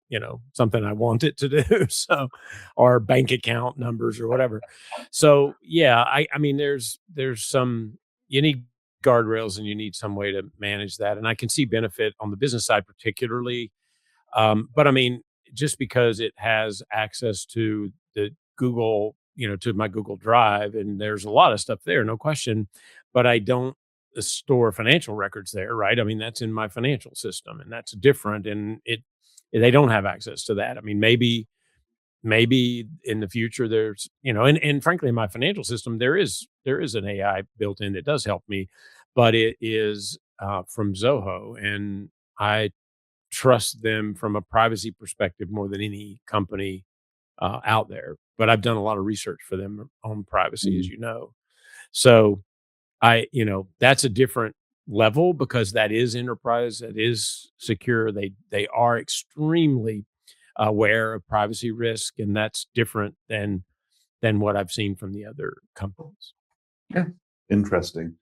something I want it to do. So, or bank account numbers or whatever. So yeah, I mean, there's some, you need guardrails and you need some way to manage that. And I can see benefit on the business side, particularly. But I mean, just because it has access to the Google, to my Google Drive, and there's a lot of stuff there, no question. But I don't store financial records there, right? I mean, that's in my financial system, and that's different. And they don't have access to that. I mean, maybe in the future there's, and frankly, in my financial system, there is an AI built in that does help me, but it is from Zoho, and I trust them from a privacy perspective more than any company out there. But I've done a lot of research for them on privacy, as mm, you know. So that's a different level because that is enterprise, that is secure. They are extremely aware of privacy risk, and that's different than what I've seen from the other companies. yeah, interesting.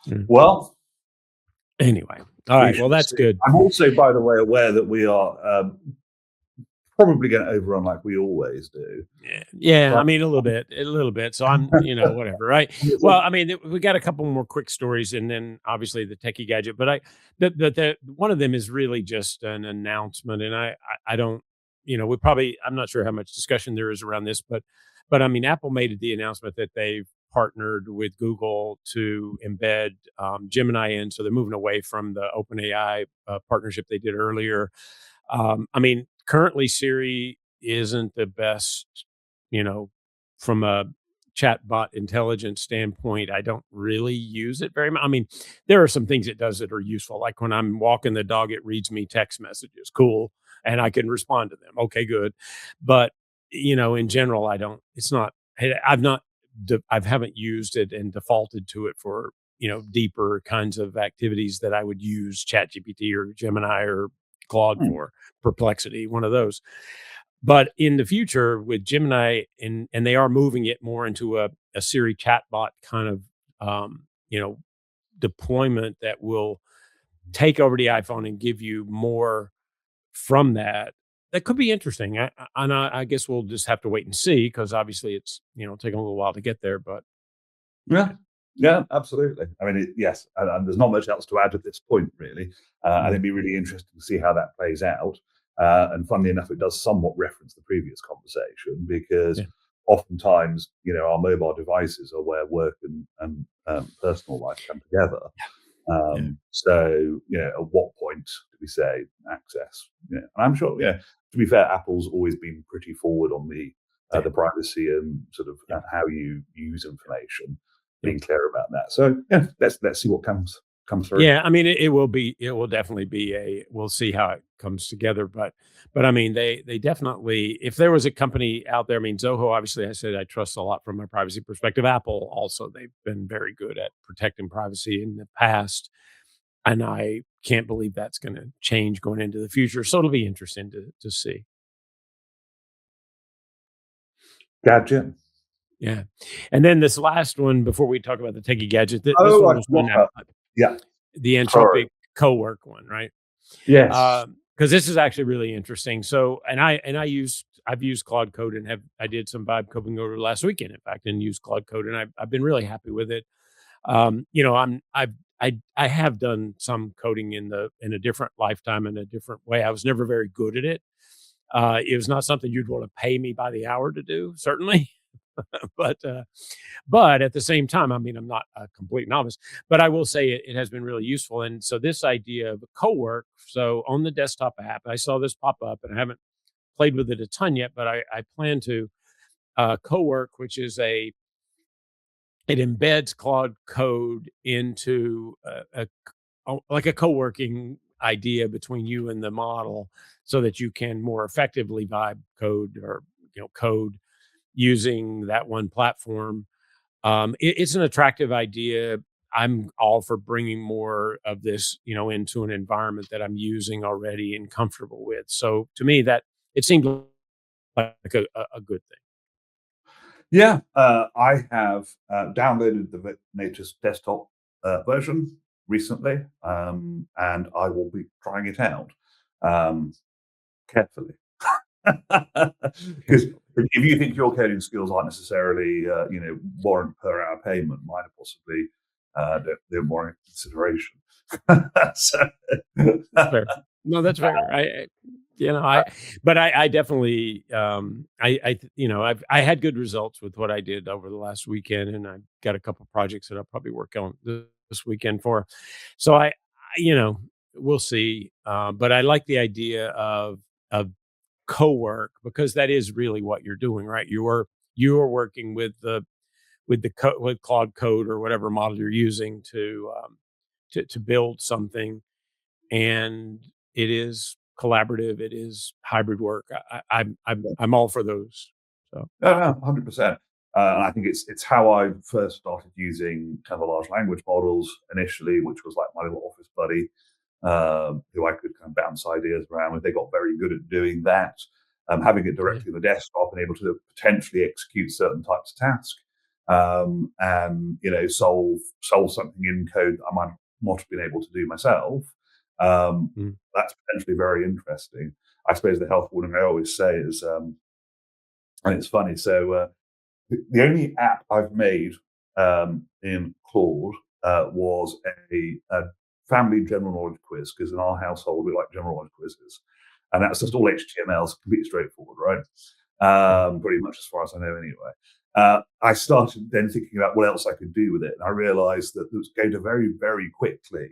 Mm. Well, Anyway, all we right. Well, shall that's see. good. I'm also, by the way, aware that we are probably going to overrun like we always do. Yeah, yeah. I But mean, a little bit. So I'm, whatever, right? Well, I mean, we got a couple more quick stories, and then obviously the techie gadget. But the one of them is really just an announcement, and I don't, I'm not sure how much discussion there is around this, but I mean, Apple made the announcement that they've partnered with Google to embed Gemini in, so they're moving away from the OpenAI partnership they did earlier. I mean, currently Siri isn't the best, you know, from a chatbot intelligence standpoint. I don't really use it very much. I mean, there are some things it does that are useful. Like when I'm walking the dog, it reads me text messages. Cool. And I can respond to them. Okay, good. But, in general, I don't, it's not, I've not, I haven't used it and defaulted to it for, deeper kinds of activities that I would use ChatGPT or Gemini or Claude Hmm. for, Perplexity, one of those. But in the future with Gemini, and they are moving it more into a Siri chatbot kind of, um, you know, deployment that will take over the iPhone and give you more from that. That could be interesting. I guess we'll just have to wait and see, because obviously it's, taking a little while to get there. But Yeah. Yeah, absolutely. I mean, yes, and there's not much else to add at this point, really. I think mm, it'd be really interesting to see how that plays out. And funnily enough, it does somewhat reference the previous conversation because yeah, oftentimes, our mobile devices are where work and personal life come together. yeah, So, at what point do we say access? And I'm sure, to be fair, Apple's always been pretty forward on yeah, the privacy and sort of yeah, how you use information, yeah. being clear about that. So, yeah, let's see what comes through. Yeah, I mean, it will definitely be we'll see how it comes together, but I mean, they definitely, if there was a company out there, I mean, Zoho, obviously, I said I trust a lot from a privacy perspective. Apple also, they've been very good at protecting privacy in the past, and I can't believe that's gonna change going into the future, so it'll be interesting to see. Gadget. Yeah, and then this last one before we talk about the techie gadget, this Oh, one I was forgot one, about. Yeah, the sorry. Anthropic co-work one, right? Yes. Because this is actually really interesting. So, I've used Claude Code, and I did some vibe coding over last weekend, in fact, and used Claude Code, and I've been really happy with it. I have done some coding in a different lifetime, in a different way. I was never very good at it. It was not something you'd want to pay me by the hour to do, certainly. But at the same time, I mean, I'm not a complete novice, but I will say it has been really useful. And so this idea of co-work, so on the desktop app, I saw this pop up, and I haven't played with it a ton yet, but I plan to. Co-work, which is it embeds Claude Code into like a co-working idea between you and the model, so that you can more effectively vibe code, or code using that one platform. It's an attractive idea. I'm all for bringing more of this, into an environment that I'm using already and comfortable with. So to me, that it seemed like a good thing. Yeah, I have downloaded the latest desktop version recently, and I will be trying it out um, carefully. Because if you think your coding skills aren't necessarily, warrant per hour payment, mine are possibly don't warrant consideration. So, That's fair. No, that's fair. But I definitely, I had good results with what I did over the last weekend, and I got a couple projects that I'll probably work on this weekend for. So we'll see. But I like the idea of co-work, because that is really what you're doing, right? You are working with with Claude Code or whatever model you're using to build something, and it is collaborative. It is hybrid work. I'm all for those. So no, 100%. And I think it's how I first started using kind of large language models initially, which was like my little office buddy, who I could kind of bounce ideas around with. They got very good at doing that. Having it yeah, directly on the desktop and able to potentially execute certain types of tasks, and solve something in code that I might not have been able to do myself. mm, That's potentially very interesting. I suppose the health warning I always say is, and it's funny. So the only app I've made in Claude was a family general knowledge quiz, because in our household we like general knowledge quizzes, and that's just all HTML, so completely straightforward, right? mm, Pretty much as far as I know, anyway. I started then thinking about what else I could do with it. And I realized that it was going to very, very quickly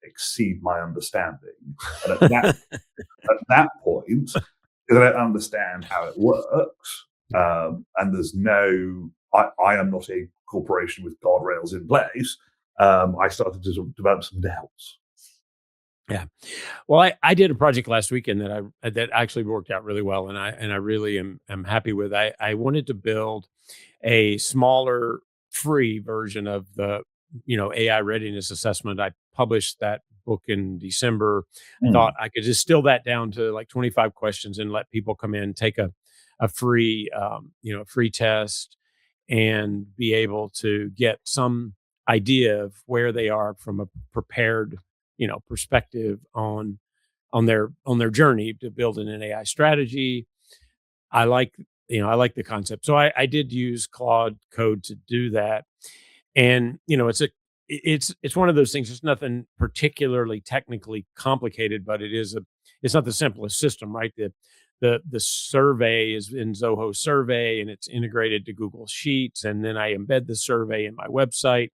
exceed my understanding. And at that point, because I don't understand how it works, and there's I am not a corporation with guardrails in place, I started to sort of develop some doubts. Yeah. Well, I did a project last weekend that actually worked out really well, and I really am happy with. I wanted to build a smaller free version of the AI readiness assessment. I published that book in December. I thought I could distill that down to like 25 questions and let people come in, take a free free test, and be able to get some idea of where they are from a prepared perspective on their journey to building an AI strategy. I like I like the concept. So I did use Claude Code to do that. And it's one of those things. It's nothing particularly technically complicated, but it's not the simplest system, right? The survey is in Zoho Survey, and it's integrated to Google Sheets, and then I embed the survey in my website,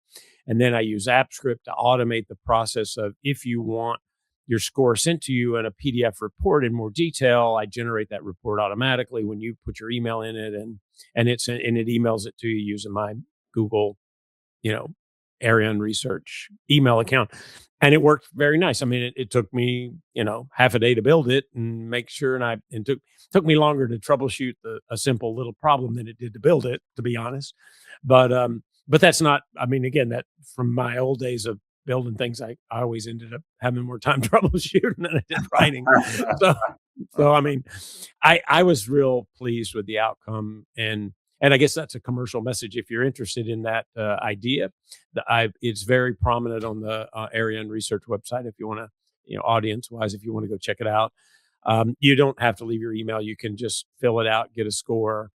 and then I use AppScript to automate the process of, if you want your score sent to you in a PDF report in more detail, I generate that report automatically when you put your email in it, and it emails it to you using my Google, area and research email account. And it worked very nice. I mean, it took me, half a day to build it and make sure. And took me longer to troubleshoot a simple little problem than it did to build it, to be honest. But that's not, I mean, again, that from my old days of building things, I always ended up having more time troubleshooting than I did writing. So, I mean, I was real pleased with the outcome, and I guess that's a commercial message. If you're interested in that idea, it's very prominent on the Area and Research website. If you want to, audience wise, if you want to go check it out, you don't have to leave your email. You can just fill it out, get a score,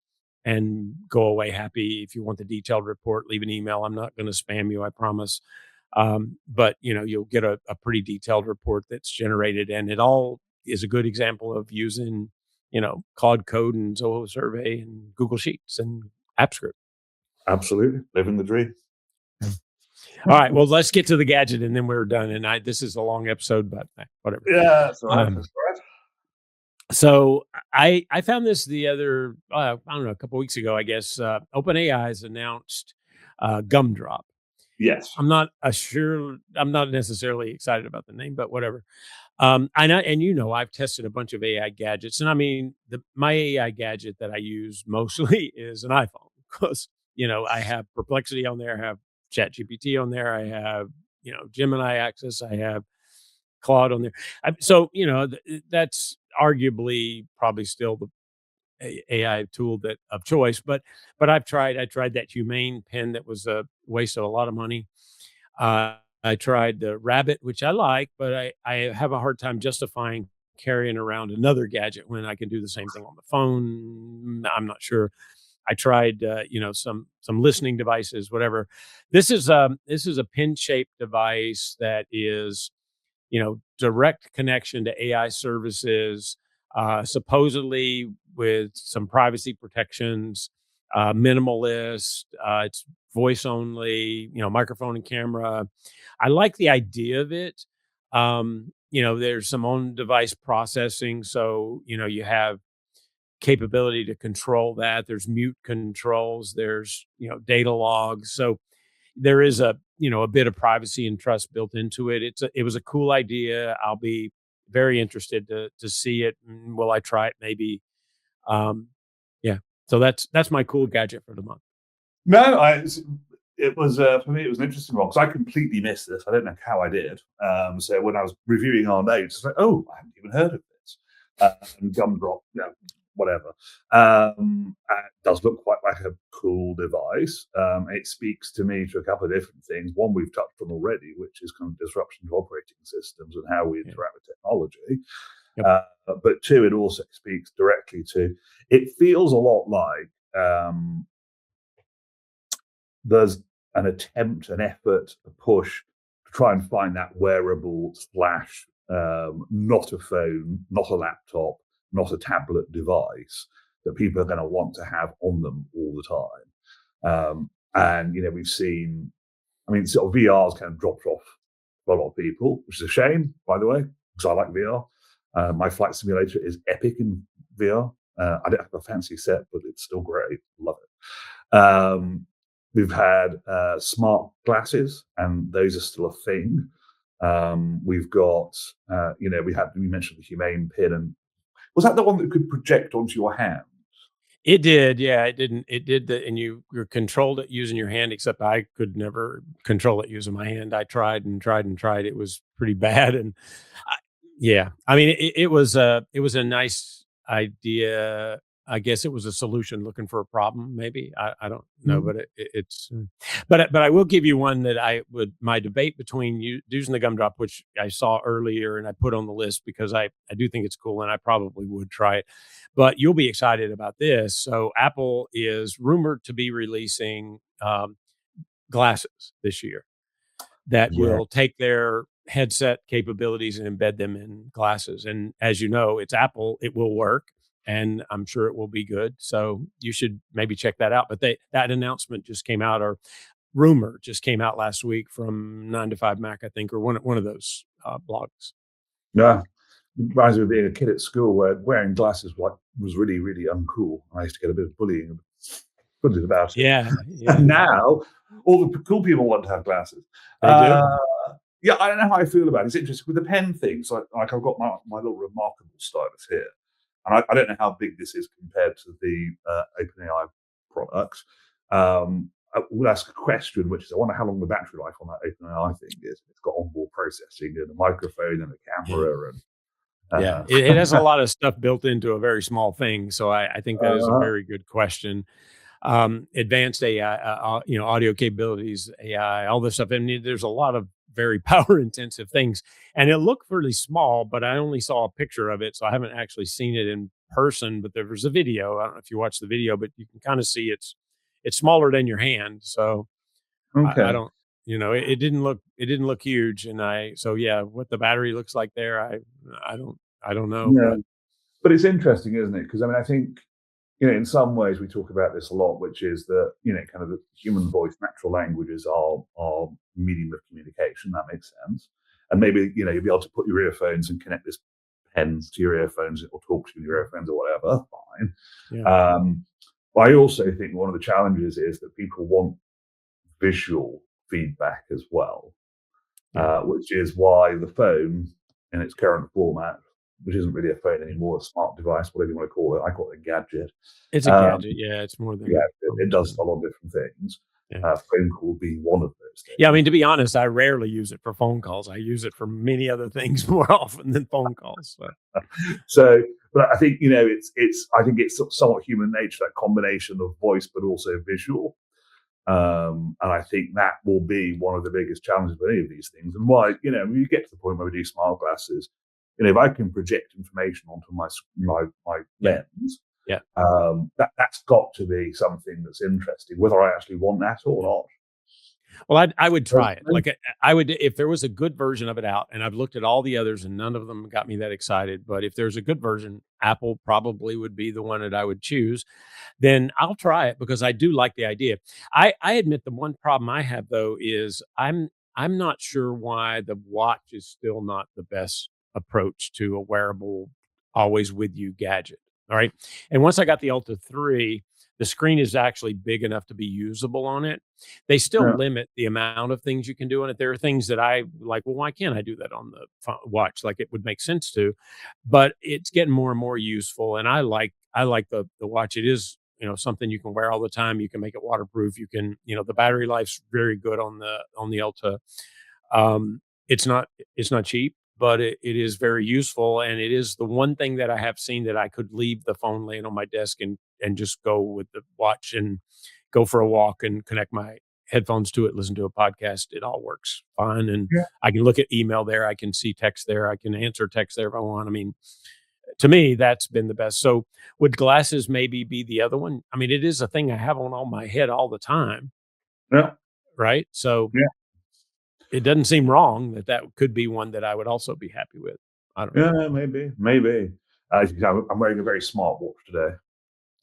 and go away happy. If you want the detailed report, leave an email. I'm not going to spam you, I promise. But you'll get a pretty detailed report that's generated, and it all is a good example of using Claude Code and Zoho Survey and Google Sheets and AppScript. Absolutely. Living the dream. All right. Well, let's get to the gadget and then we're done. And this is a long episode, but whatever. Yeah, that's all right. That's all right. So I found this the other, I don't know, a couple of weeks ago, I guess. OpenAI has announced Gumdrop. Yes. I'm not necessarily excited about the name, but whatever. I know, and I've tested a bunch of AI gadgets, and I mean, my AI gadget that I use mostly is an iPhone, because I have Perplexity on there, I have ChatGPT on there, I have Gemini Access, I have Claude on there. So that's arguably probably still the AI tool of choice, but I tried that Humane pen that was a waste of a lot of money. I tried the Rabbit, which I like, but I have a hard time justifying carrying around another gadget when I can do the same thing on the phone. I'm not sure. I tried some listening devices, whatever. This is a pin shaped device that is direct connection to AI services, supposedly with some privacy protections, minimalist. It's voice only, microphone and camera. I like the idea of it. There's some on device processing. So, you have capability to control that. There's mute controls. There's, data logs. So there is a bit of privacy and trust built into it. It was a cool idea. I'll be very interested to see it. Will I try it? Maybe. Yeah. So that's my cool gadget for the month. No, it was for me. It was an interesting one because I completely missed this. I don't know how I did. So when I was reviewing our notes, I was like, "Oh, I haven't even heard of this." And Gumdrop, whatever. It does look quite like a cool device. It speaks to me to a couple of different things. One we've touched on already, which is kind of disruption to operating systems and how we interact with technology. Yep. But two, it also speaks directly to. It feels a lot like there's an attempt, an effort, a push to try and find that wearable / not a phone, not a laptop, not a tablet device that people are going to want to have on them all the time. And we've seen, I mean, sort of VR's kind of dropped off for a lot of people, which is a shame, by the way, because I like VR. My flight simulator is epic in VR. I don't have a fancy set, but it's still great. Love it. We've had smart glasses, and those are still a thing. We've got, we mentioned the Humane pin, and was that the one that could project onto your hand? It did, yeah, it did that, and you controlled it using your hand, except I could never control it using my hand. I tried and tried and tried. It was pretty bad, and I yeah, I mean, it was a nice idea. I guess it was a solution looking for a problem, maybe. I don't know, Mm. but but I will give you one that I would my debate between you using the gumdrop, which I saw earlier and I put on the list because I do think it's cool and I probably would try it. But you'll be excited about this. So Apple is rumored to be releasing glasses this year that Yeah. will take their headset capabilities and embed them in glasses. And as you know, it's Apple, it will work. And I'm sure it will be good. So you should maybe check that out. But that announcement just came out, or rumor just came out last week from 9 to 5 Mac, I think, or one of those blogs. Yeah. It reminds me of being a kid at school where wearing glasses was really, really uncool. I used to get a bit of bullying about it. Yeah, yeah, And now all the cool people want to have glasses. they do. Uh, yeah, I don't know how I feel about it. It's interesting with the pen thing. So, like I've got my little remarkable stylus here, and I don't know how big this is compared to the OpenAI products. I will ask a question, which is, I wonder how long the battery life on that OpenAI thing is. It's got onboard processing and a microphone and a camera, and Yeah, uh, it has a lot of stuff built into a very small thing. So I think that is a uh, very good question. Advanced AI, audio capabilities, AI, all this stuff. I mean, there's a lot of very power intensive things, and it looked really small, but I only saw a picture of it, so I haven't actually seen it in person. But there was a video. I don't know if you watched the video, but you can kind of see it's smaller than your hand. So I okay. don't, it didn't look huge, and so yeah, what the battery looks like there, I don't know, Yeah. but But it's interesting, isn't it? Because I mean, I think in some ways we talk about this a lot, which is that kind of the human voice, natural languages are medium of communication. That makes sense, and maybe you'll be able to put your earphones and connect this pen to your earphones, or talk to your earphones or whatever. Fine. yeah, But I also think one of the challenges is that people want visual feedback as well, yeah, which is why the phone in its current format, which isn't really a phone yeah. anymore, a smart device, whatever you want to call it, I call it a gadget. It's a Um, gadget, yeah, it's more than yeah, a it phone, does so, a lot of different things. yeah. Phone call being one of those Yeah, I mean, things. to be honest, I rarely use it for phone calls. I use it for many other things more often than phone calls, so, So, but I think I think it's somewhat human nature, that combination of voice but also visual. And I think that will be one of the biggest challenges with any of these things. And why, when you get to the point where we do smart glasses, if I can project information onto my yeah, lens, yeah. that's got to be something that's interesting, whether I actually want that or not. Well, I would try it. Personally. Like, I would if there was a good version of it out, and I've looked at all the others, and none of them got me that excited, but if there's a good version, Apple probably would be the one that I would choose. Then I'll try it because I do like the idea. I admit the one problem I have, though, is I'm not sure why the watch is still not the best approach to a wearable, always with you gadget. All right. And once I got the Ultra 3, the screen is actually big enough to be usable on it. They still Yeah. limit the amount of things you can do on it. There are things that I like, well, why can't I do that on the watch? Like, it would make sense to, but it's getting more and more useful. And I like the watch. It is, something you can wear all the time. You can make it waterproof. You can, the battery life's very good on the Ultra. It's not cheap, but it is very useful, and it is the one thing that I have seen that I could leave the phone laying on my desk and just go with the watch and go for a walk and connect my headphones to it, listen to a podcast. It all works fine, and Yeah. I can look at email there, I can see text there, I can answer text there if I want. I mean, to me, that's been the best. So would glasses maybe be the other one? I mean, it is a thing I have on my head all the time, Yeah. right? So Yeah. it doesn't seem wrong that that could be one that I would also be happy with. I don't know. Yeah. Maybe. Maybe. As you can tell, I'm wearing a very smart watch today.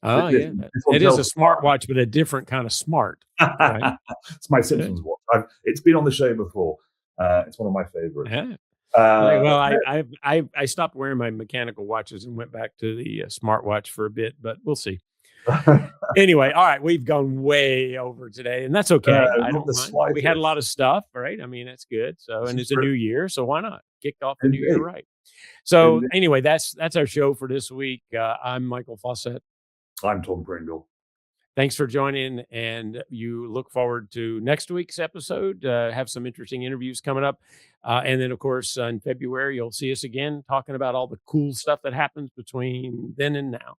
Oh, yeah. This one It is a tells- smartwatch, but a different kind of smart. Right? It's my Simpsons watch. It's been on the show before. It's one of my favorites. Yeah. Uh, Well, I stopped wearing my mechanical watches and went back to the smartwatch for a bit, but we'll see. Anyway, all right, we've gone way over today, and that's okay. I not don't the mind. We had a slightest. lot of stuff, right? I mean, that's good. So, This and is it's a new year, so why not kick off the new year Indeed. right? So, Indeed. anyway, that's our show for this week. I'm Michael Fauscette. I'm Tom Pringle. Thanks for joining, and you look forward to next week's episode. Have some interesting interviews coming up. And then, of course, in February, you'll see us again talking about all the cool stuff that happens between then and now.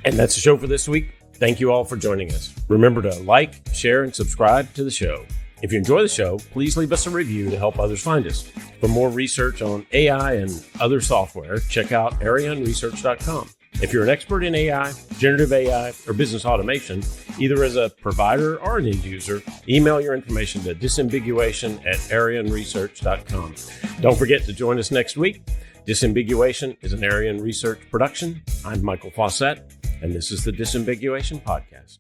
And that's the show for this week. Thank you all for joining us. Remember to like, share, and subscribe to the show. If you enjoy the show, please leave us a review to help others find us. For more research on AI and other software, check out arianresearch.com. If you're an expert in AI, generative AI, or business automation, either as a provider or an end user, email your information to disambiguation@arianresearch.com. Don't forget to join us next week. Disambiguation is an Arian Research production. I'm Michael Fauscette, and this is the Disambiguation Podcast.